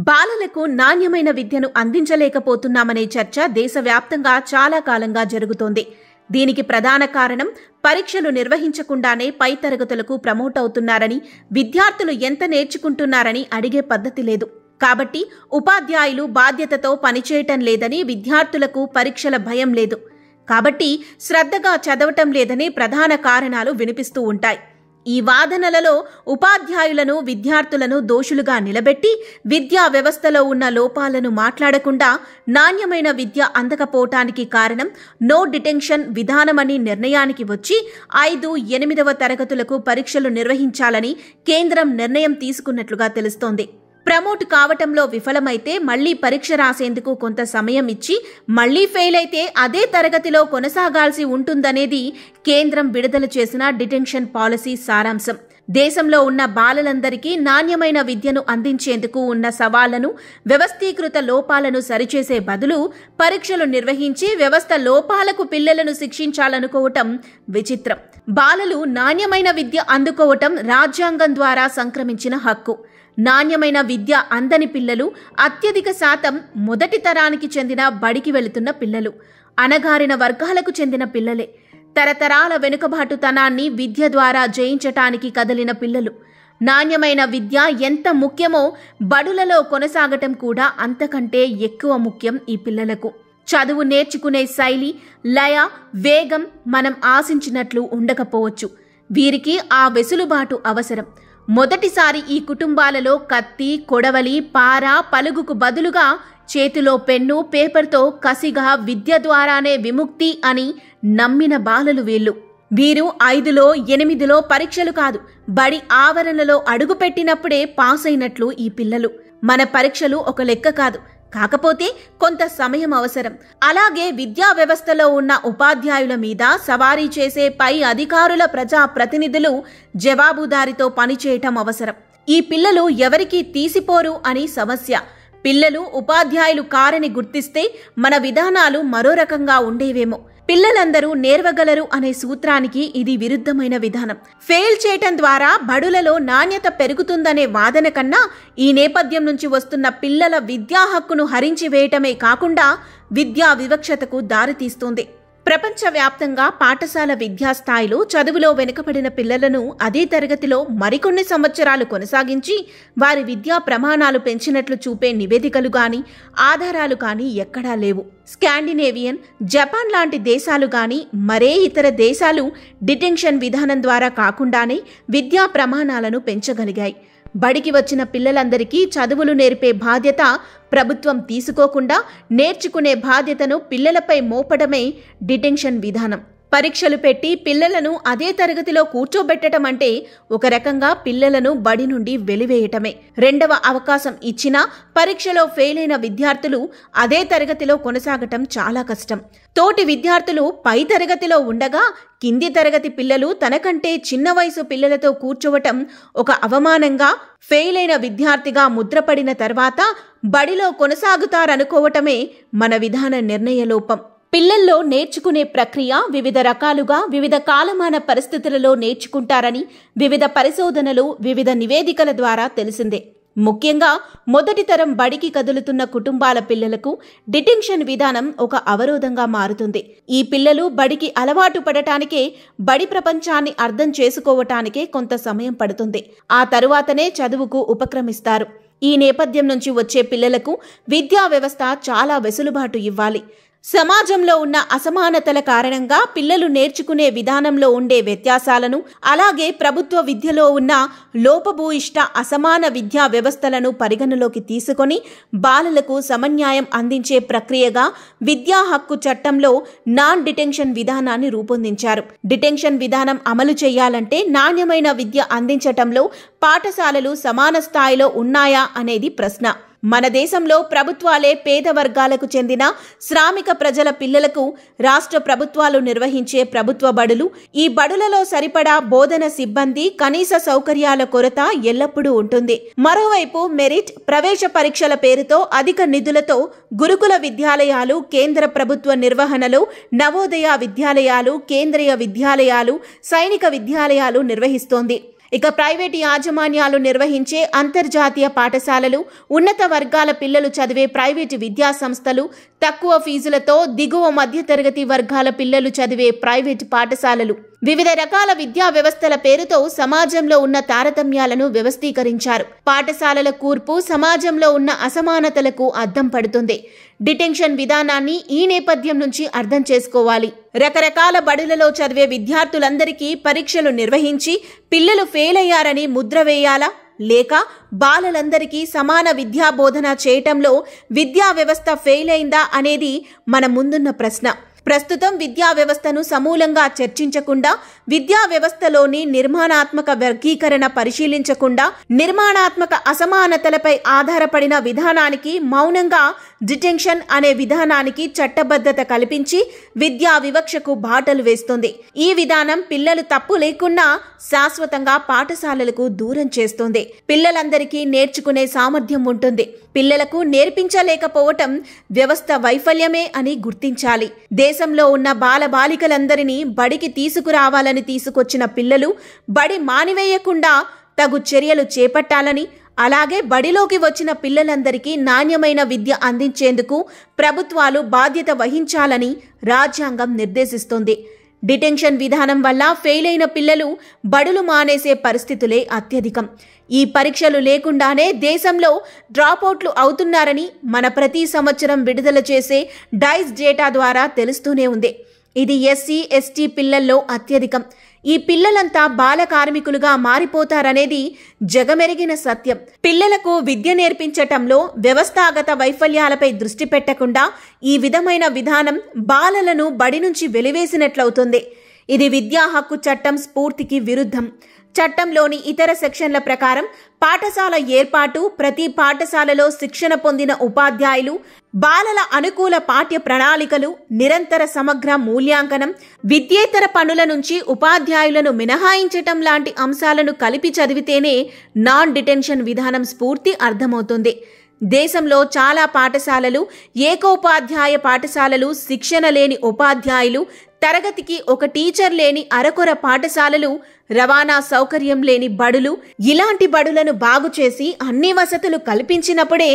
బాలలకు నాణ్యమైన విద్యను అందించలేకపోతున్నామనే చర్చ దేశవ్యాప్తంగా చాలా కాలంగా జరుగుతోంది. దీనికి ప్రధాన కారణం పరీక్షలు నిర్వహించకుండానే పై తరగతులకు ప్రమోట్ అవుతున్నారని, విద్యార్థులు ఎంత నేర్చుకుంటున్నారని అడిగే పద్ధతి లేదు. కాబట్టి ఉపాధ్యాయులు బాధ్యతతో పనిచేయటం లేదని, విద్యార్థులకు పరీక్షల భయం లేదు. కాబట్టి శ్రద్ధగా చదవటం లేదని ప్రధాన కారణాలు వినిపిస్తూ ఉంటాయి. ఈ వాదనలలో ఉపాధ్యాయులను, విద్యార్థులను దోషులుగా నిలబెట్టి విద్యా వ్యవస్థలో ఉన్న లోపాలను మాట్లాడకుండా నాణ్యమైన విద్య అందకపోవటానికి కారణం నో డిటెన్షన్ విధానమని నిర్ణయానికి వచ్చి 5, 8వ తరగతులకు పరీక్షలు నిర్వహించాలని కేంద్రం నిర్ణయం తీసుకున్నట్లుగా తెలుస్తోంది. ప్రమోట్ కావటంలో విఫలమైతే మళ్లీ పరీక్ష రాసేందుకు కొంత సమయం ఇచ్చి మళ్లీ ఫెయిల్ అయితే అదే తరగతిలో కొనసాగాల్సి ఉంటుందనేది కేంద్రం విడుదల చేసిన డిటెన్షన్ పాలసీ సారాంశం. దేశంలో ఉన్న బాలలందరికీ నాణ్యమైన విద్యను అందించేందుకు ఉన్న సవాళ్లను, వ్యవస్థీకృత లోపాలను సరిచేసే బదులు పరీక్షలు నిర్వహించి వ్యవస్థ లోపాలకు పిల్లలను శిక్షించాలనుకోవటం విచిత్రం. బాలలు నాణ్యమైన విద్య అందుకోవటం రాజ్యాంగం ద్వారా సంక్రమించిన హక్కు. నాణ్యమైన విద్య అందని పిల్లలు అత్యధిక శాతం మొదటి తరానికి చెందిన బడికి వెళుతున్న పిల్లలు, అణగారిన వర్గాలకు చెందిన పిల్లలే. తరతరాల వెనుకబాటుతనాన్ని విద్య ద్వారా జయించటానికి కదిలిన పిల్లలు. నాణ్యమైన విద్య ఎంత ముఖ్యమో బడులలో కొనసాగటం కూడా అంతకంటే ఎక్కువ ముఖ్యం ఈ పిల్లలకు. చదువు నేర్చుకునే శైలి, లయ, వేగం మనం ఆశించినట్లు ఉండకపోవచ్చు. వీరికి ఆ వెసులుబాటు అవసరం. మొదటిసారి ఈ కుటుంబాలలో కత్తి, కొడవలి, పార, పలుగుకు బదులుగా చేతిలో పెన్ను, పేపర్తో కసిగా విద్య ద్వారానే విముక్తి అని నమ్మిన బాలలు వీళ్ళు. వీరు 5లో, 8లో పరీక్షలు కాదు, బడి ఆవరణలో అడుగుపెట్టినప్పుడే పాస్ అయినట్లు ఈ పిల్లలు. మన పరీక్షలు ఒక లెక్క కాదు, కాకపోతే కొంత సమయం అవసరం. అలాగే విద్యా వ్యవస్థలో ఉన్న ఉపాధ్యాయుల మీద సవారీ చేసే పై అధికారుల, ప్రజా ప్రతినిధులు జవాబుదారీతో పనిచేయటం అవసరం. ఈ పిల్లలు ఎవరికీ తీసిపోరు అని సమస్య. పిల్లలు ఉపాధ్యాయులు కారని గుర్తిస్తే మన విధానాలు మరో రకంగా ఉండేవేమో. పిల్లలందరూ నేర్వగలరు అనే సూత్రానికి ఇది విరుద్ధమైన విధానం. ఫెయిల్ చేయటం ద్వారా బడులలో నాణ్యత పెరుగుతుందనే వాదన కన్నా ఈ నేపథ్యం నుంచి వస్తున్న పిల్లల విద్యా హక్కును హరించి వేయటమే కాకుండా విద్యా వివక్షతకు దారితీస్తుంది. ప్రపంచవ్యాప్తంగా పాఠశాల విద్యాస్థాయిలో చదువులో వెనుకబడిన పిల్లలను అదే తరగతిలో మరికొన్ని సంవత్సరాలు కొనసాగించి వారి విద్యా ప్రమాణాలు పెంచినట్లు చూపే నివేదికలు గాని, ఆధారాలు గాని ఎక్కడా లేవు. స్కాండినేవియన్, జపాన్ లాంటి దేశాలు గాని మరే ఇతర దేశాలు డిటెన్షన్ విధానం ద్వారా కాకుండానే విద్యా ప్రమాణాలను పెంచగలిగాయి. బడికి వచ్చిన పిల్లలందరికీ చదువులు నేర్పే బాధ్యత ప్రభుత్వం తీసుకోకుండా నేర్చుకునే బాధ్యతను పిల్లలపై మోపడమే డిటెన్షన్ విధానం. పరీక్షలు పెట్టి పిల్లలను అదే తరగతిలో కూర్చోబెట్టడం అంటే ఒక రకంగా పిల్లలను బడి నుండి వెలివేయటమే. 2వ అవకాశం ఇచ్చినా పరీక్షలో ఫెయిల్ అయిన విద్యార్థులు అదే తరగతిలో కొనసాగటం చాలా కష్టం. తోటి విద్యార్థులు పై తరగతిలో ఉండగా కింది తరగతి పిల్లలు తనకంటే చిన్న వయసు పిల్లలతో కూర్చోవటం ఒక అవమానంగా, ఫెయిల్ అయిన విద్యార్థిగా ముద్రపడిన తర్వాత బడిలో కొనసాగుతారనుకోవటమే మన విధాన నిర్ణయ లోపం. పిల్లల్లో నేర్చుకునే ప్రక్రియ వివిధ రకాలుగా, వివిధ కాలమాన పరిస్థితులలో నేర్చుకుంటారని వివిధ పరిశోధనలు, వివిధ నివేదికల ద్వారా తెలిసిందే. ముఖ్యంగా మొదటి తరం బడికి కదులుతున్న కుటుంబాల పిల్లలకు డిటెన్షన్ విధానం ఒక అవరోధంగా మారుతుంది. ఈ పిల్లలు బడికి అలవాటు పడటానికే, బడి ప్రపంచాన్ని అర్థం చేసుకోవటానికే కొంత సమయం పడుతుంది. ఆ తరువాతనే చదువుకు ఉపక్రమిస్తారు. ఈ నేపథ్యం నుంచి వచ్చే పిల్లలకు విద్యా వ్యవస్థ చాలా వెసులుబాటు ఇవ్వాలి. సమాజంలో ఉన్న అసమానతల కారణంగా పిల్లలు నేర్చుకునే విధానంలో ఉండే వ్యత్యాసాలను, అలాగే ప్రభుత్వ విద్యలో ఉన్న లోపభూయిష్ట అసమాన విద్యా వ్యవస్థలను పరిగణలోకి తీసుకొని బాలలకు సమన్యాయం అందించే ప్రక్రియగా విద్యా హక్కు చట్టంలో నాన్ డిటెన్షన్ విధానాన్ని రూపొందించారు. డిటెన్షన్ విధానం అమలు చేయాలంటే నాణ్యమైన విద్య అందించటంలో పాఠశాలలు సమాన స్థాయిలో ఉన్నాయా అనేది ప్రశ్న. మన దేశంలో ప్రభుత్వాలే పేద వర్గాలకు చెందిన శ్రామిక ప్రజల పిల్లలకు రాష్ట్ర ప్రభుత్వాలు నిర్వహించే ప్రభుత్వ బడులు, ఈ బడులలో సరిపడా బోధన సిబ్బంది, కనీస సౌకర్యాల కొరత ఎల్లప్పుడూ ఉంటుంది. మరోవైపు మెరిట్, ప్రవేశ పరీక్షల పేరుతో అధిక నిధులతో గురుకుల విద్యాలయాలు, కేంద్ర ప్రభుత్వ నిర్వహణలో నవోదయ విద్యాలయాలు, కేంద్రీయ విద్యాలయాలు, సైనిక విద్యాలయాలు నిర్వహిస్తోంది. ఇక ప్రైవేటు యాజమాన్యాలు నిర్వహించే అంతర్జాతీయ పాఠశాలలు, ఉన్నత వర్గాల పిల్లలు చదివే ప్రైవేటు విద్యా సంస్థలు, తక్కువ ఫీజులతో దిగువ మధ్యతరగతి వర్గాల పిల్లలు చదివే ప్రైవేటు పాఠశాలలు, వివిధ రకాల విద్యా వ్యవస్థల పేరుతో సమాజంలో ఉన్న తారతమ్యాలను వ్యవస్థీకరించారు. పాఠశాలల కూర్పు సమాజంలో ఉన్న అసమానతలకు అద్దం పడుతుంది. డిటెన్షన్ విధానాన్ని ఈ నేపథ్యం నుంచి అర్థం చేసుకోవాలి. రకరకాల బడులలో చదివే విద్యార్థులందరికీ పరీక్షలు నిర్వహించి పిల్లలు ఫెయిల్ అయ్యారని ముద్ర వేయాలా, లేక బాలలందరికీ సమాన విద్యా బోధన చేయటంలో విద్యా వ్యవస్థ ఫెయిల్ అయిందా అనేది మన ముందున్న ప్రశ్న. ప్రస్తుతం విద్యా వ్యవస్థను సమూలంగా చర్చించకుండా, విద్యా వ్యవస్థలోని నిర్మాణాత్మక వర్గీకరణ పరిశీలించకుండా, నిర్మాణాత్మక అసమానతలపై ఆధారపడిన విధానానికి, మౌనంగా డిటెన్షన్ అనే విధానానికి చట్టబద్ధత కల్పించి విద్యా వివక్షకు బాటలు వేస్తుంది. ఈ విధానం పిల్లలు తప్పు లేకున్నా శాశ్వతంగా పాఠశాలలకు దూరం చేస్తుంది. పిల్లలందరికీ నేర్చుకునే సామర్థ్యం ఉంటుంది. పిల్లలకు నేర్పించలేకపోవటం వ్యవస్థ వైఫల్యమే అని గుర్తించాలి. దేశంలో ఉన్న బాలబాలికలందరినీ బడికి తీసుకురావాలని తీసుకొచ్చిన పిల్లలు బడి మానివేయకుండా తగు చర్యలు చేపట్టాలని, అలాగే బడిలోకి వచ్చిన పిల్లలందరికీ నాణ్యమైన విద్య అందించేందుకు ప్రభుత్వాలు బాధ్యత వహించాలని రాజ్యాంగం నిర్దేశిస్తోంది. డిటెన్షన్ విధానం వల్ల ఫెయిల్ అయిన పిల్లలు బడులు మానేసే పరిస్థితులే అత్యధికం. ఈ పరీక్షలు లేకుండానే దేశంలో డ్రాపౌట్లు అవుతున్నారని మన ప్రతి సంవత్సరం విడుదల చేసే డైస్ డేటా ద్వారా తెలుస్తూనే ఉంది. ఇది ఎస్సీ, ఎస్టీ పిల్లల్లో అత్యధికం. ఈ పిల్లలంతా బాల కార్మికులుగా మారిపోతారనేది జగమెరిగిన సత్యం. పిల్లలకు విద్య నేర్పించటంలో వ్యవస్థాగత వైఫల్యాలపై దృష్టి పెట్టకుండా ఈ విధమైన విధానం బాలలను బడి నుంచి వెలివేసినట్లవుతుంది. ఇది విద్యా హక్కు చట్టం స్ఫూర్తికి విరుద్ధం. చట్టంలోని ఇతర సెక్షన్ల ప్రకారం పాఠశాల ఏర్పాటు, ప్రతి పాఠశాలలో శిక్షణ పొందిన ఉపాధ్యాయులు, బాలల అనుకూల పాఠ్య ప్రణాళికలు, నిరంతర సమగ్ర మూల్యాంకనం, విద్యేతర పనుల నుంచి ఉపాధ్యాయులను మినహాయించటం లాంటి అంశాలను కలిపి చదివితేనే నాన్ డిటెన్షన్ విధానం స్ఫూర్తి అర్థమవుతుంది. దేశంలో చాలా పాఠశాలలు ఏకోపాధ్యాయ పాఠశాలలు, శిక్షణ లేని ఉపాధ్యాయులు, తరగతికి ఒక టీచర్ లేని అరకొర పాఠశాలలు, రవాణా సౌకర్యం లేని బడులు, ఇలాంటి బడులను బాగు చేసి అన్ని వసతులు కల్పించినప్పుడే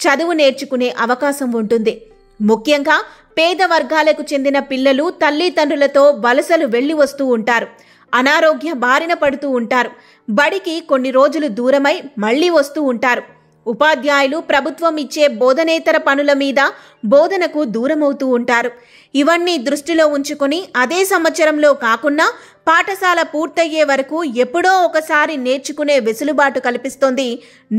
చదువు నేర్చుకునే అవకాశం ఉంటుంది. ముఖ్యంగా పేద వర్గాలకు చెందిన పిల్లలు తల్లిదండ్రులతో వలసలు వెళ్లి వస్తూ ఉంటారు. అనారోగ్య బారిన పడుతూ ఉంటారు. బడికి కొన్ని రోజులు దూరమై మళ్లీ వస్తూ ఉంటారు. ఉపాధ్యాయులు ప్రభుత్వం ఇచ్చే బోధనేతర పనుల మీద బోధనకు దూరమవుతూ ఉంటారు. ఇవన్నీ దృష్టిలో ఉంచుకుని అదే సంవత్సరంలో కాకుండా పాఠశాల పూర్తయ్యే వరకు ఎప్పుడో ఒకసారి నేర్చుకునే వెసులుబాటు కల్పిస్తోంది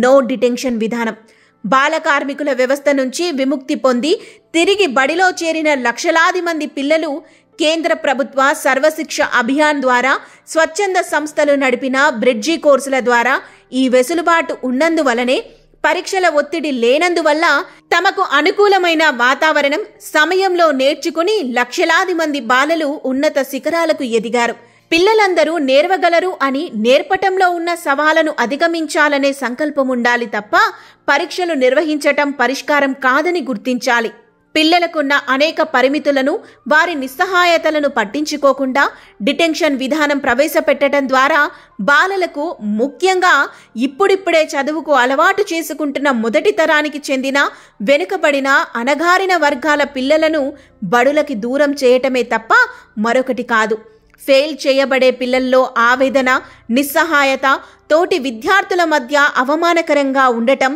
నో డిటెన్షన్ విధానం. బాల కార్మికుల వ్యవస్థ నుంచి విముక్తి పొంది తిరిగి బడిలో చేరిన లక్షలాది మంది పిల్లలు కేంద్ర ప్రభుత్వ సర్వశిక్ష అభియాన్ ద్వారా, స్వచ్ఛంద సంస్థలు నడిపిన బ్రిడ్జి కోర్సుల ద్వారా ఈ వెసులుబాటు ఉన్నందువలనే, పరీక్షల ఒత్తిడి లేనందువల్ల తమకు అనుకూలమైన వాతావరణం, సమయంలో నేర్చుకుని లక్షలాది మంది బాలలు ఉన్నత శిఖరాలకు ఎదిగారు. పిల్లలందరూ నేర్వగలరు అని నేర్పటంలో ఉన్న సవాళ్లను అధిగమించాలనే సంకల్పం ఉండాలి తప్ప పరీక్షలు నిర్వహించటం పరిష్కారం కాదని గుర్తించాలి. పిల్లలకున్న అనేక పరిమితులను, వారి నిస్సహాయతలను పట్టించుకోకుండా డిటెన్షన్ విధానం ప్రవేశపెట్టడం ద్వారా బాలలకు, ముఖ్యంగా ఇప్పుడిప్పుడే చదువుకు అలవాటు చేసుకుంటున్న మొదటి తరానికి చెందిన వెనుకబడిన అణగారిన వర్గాల పిల్లలను బడులకి దూరం చేయటమే తప్ప మరొకటి కాదు. ఫెయిల్ చేయబడే పిల్లల్లో ఆవేదన, నిస్సహాయత, తోటి విద్యార్థుల మధ్య అవమానకరంగా ఉండటం,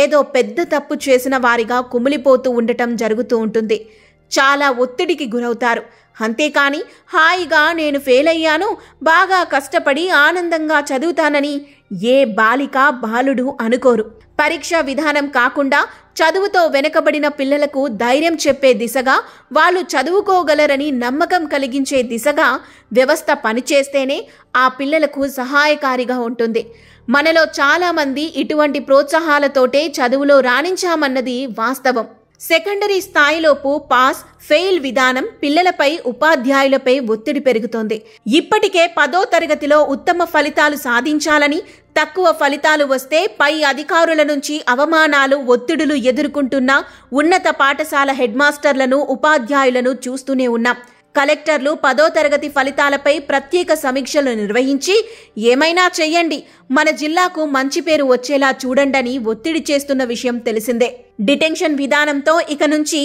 ఏదో పెద్ద తప్పు చేసిన వారిగా కుమిలిపోతూ ఉండటం జరుగుతూ ఉంటుంది. చాలా ఒత్తిడికి గురవుతారు. అంతేకాని హాయిగా నేను ఫెయిల్ అయ్యాను, బాగా కష్టపడి ఆనందంగా చదువుతానని ఏ బాలిక బాలుడు అనుకోరు. పరీక్షా విధానం కాకుండా చదువుతో వెనుకబడిన పిల్లలకు ధైర్యం చెప్పే దిశగా, వాళ్ళు చదువుకోగలరని నమ్మకం కలిగించే దిశగా వ్యవస్థ పనిచేస్తేనే ఆ పిల్లలకు సహాయకారిగా ఉంటుంది. మనలో చాలామంది ఇటువంటి ప్రోత్సాహాలతోటే చదువులో రాణించామన్నది వాస్తవం. సెకండరీ స్థాయిలోపు పాస్ ఫెయిల్ విధానం పిల్లలపై, ఉపాధ్యాయులపై ఒత్తిడి పెరుగుతోంది. ఇప్పటికే 10వ తరగతిలో ఉత్తమ ఫలితాలు సాధించాలని, తక్కువ ఫలితాలు వస్తే పై అధికారుల నుంచి అవమానాలు, ఒత్తిడులు ఎదుర్కొంటున్న ఉన్నత పాఠశాల హెడ్ మాస్టర్లను, ఉపాధ్యాయులను చూస్తూనే ఉన్నాం. కలెక్టర్లు 10వ తరగతి ఫలితాలపై ప్రత్యేక సమీక్షలు నిర్వహించి ఏమైనా చెయ్యండి, మన జిల్లాకు మంచి పేరు వచ్చేలా చూడండని ఒత్తిడి చేస్తున్న విషయం తెలిసిందే. డిటెన్షన్ విధానంతో ఇక నుంచి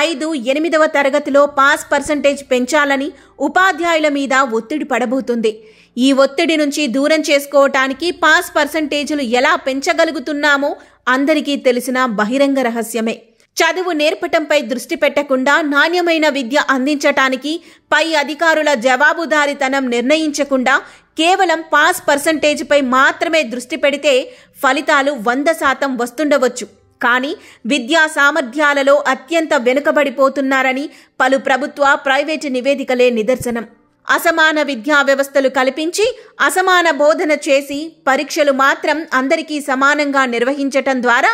5, 8వ తరగతిలో పాస్ పర్సంటేజ్ పెంచాలని ఉపాధ్యాయుల మీద ఒత్తిడి పడబోతుంది. ఈ ఒత్తిడి నుంచి దూరం చేసుకోవటానికి పాస్ పర్సంటేజీలు ఎలా పెంచగలుగుతున్నామో అందరికీ తెలిసిన బహిరంగ రహస్యమే. చదువు నేర్పటంపై దృష్టి పెట్టకుండా నాణ్యమైన విద్య అందించటానికి పై అధికారుల జవాబుదారీతనం నిర్ణయించకుండా కేవలం పాస్ పర్సంటేజ్పై మాత్రమే దృష్టి పెడితే ఫలితాలు 100% వస్తుండవచ్చు. కానీ విద్యా సామర్థ్యాలలో అత్యంత వెనుకబడిపోతున్నారని పలు ప్రభుత్వ, ప్రైవేటు నివేదికలే నిదర్శనం. అసమాన విద్యా వ్యవస్థలు కల్పించి అసమాన బోధన చేసి పరీక్షలు మాత్రం అందరికీ సమానంగా నిర్వహించటం ద్వారా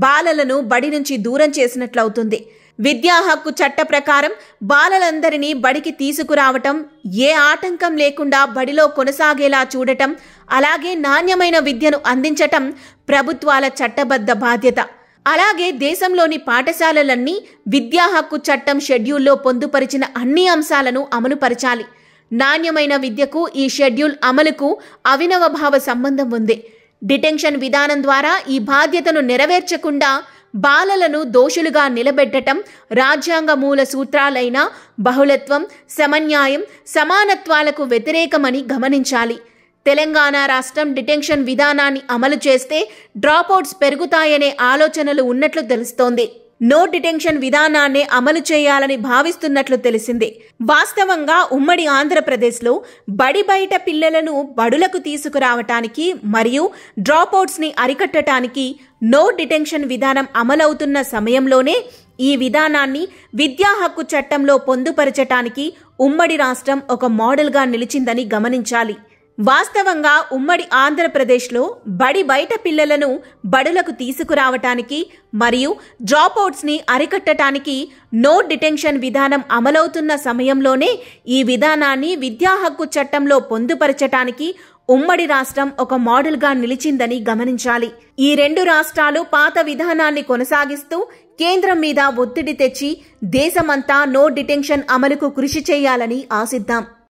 బాలలను బడి నుంచి దూరం చేసినట్లవుతుంది. విద్యా హక్కు చట్ట ప్రకారం బాలలందరినీ బడికి తీసుకురావటం, ఏ ఆటంకం లేకుండా బడిలో కొనసాగేలా చూడటం, అలాగే నాణ్యమైన విద్యను అందించటం ప్రభుత్వాల చట్టబద్ధ బాధ్యత. అలాగే దేశంలోని పాఠశాలలన్నీ విద్యా హక్కు చట్టం షెడ్యూల్లో పొందుపరిచిన అన్ని అంశాలను అమలుపరచాలి. నాణ్యమైన విద్యకు ఈ షెడ్యూల్ అమలుకు అవినవభావ సంబంధం ఉంది. డిటెన్షన్ విధానం ద్వారా ఈ బాధ్యతను నెరవేర్చకుండా బాలలను దోషులుగా నిలబెట్టడం రాజ్యాంగ మూల సూత్రాలైన బహుళత్వం, సమన్యాయం, సమానత్వాలకు వ్యతిరేకమని గమనించాలి. తెలంగాణ రాష్ట్రం డిటెన్షన్ విధానాన్ని అమలు చేస్తే డ్రాపౌట్స్ పెరుగుతాయనే ఆలోచనలు ఉన్నట్లు తెలుస్తోంది. నో డిటెన్షన్ విధానాన్నే అమలు చేయాలని భావిస్తున్నట్లు తెలిసింది. వాస్తవంగా ఉమ్మడి ఆంధ్రప్రదేశ్లో బడి బయట పిల్లలను బడులకు తీసుకురావటానికి మరియు డ్రాపౌట్స్ని అరికట్టడానికి నో డిటెన్షన్ విధానం అమలవుతున్న సమయంలోనే ఈ విధానాన్ని విద్యా హక్కు చట్టంలో పొందుపరచటానికి ఉమ్మడి రాష్ట్రం ఒక మోడల్గా నిలిచిందని గమనించాలి. వాస్తవంగా ఉమ్మడి ఆంధ్రప్రదేశ్లో బడి బయట పిల్లలను బడులకు తీసుకురావటానికి మరియు డ్రాపౌట్స్ని అరికట్టడానికి నో డిటెన్షన్ విధానం అమలవుతున్న సమయంలోనే ఈ విధానాన్ని విద్యా హక్కు చట్టంలో పొందుపరచటానికి ఉమ్మడి రాష్ట్రం ఒక మోడల్గా నిలిచిందని గమనించాలి. ఈ 2 రాష్ట్రాలు పాత విధానాన్ని కొనసాగిస్తూ కేంద్రం మీద ఒత్తిడి తెచ్చి దేశమంతా నో డిటెన్షన్ అమలుకు కృషి చేయాలని ఆశిద్దాం.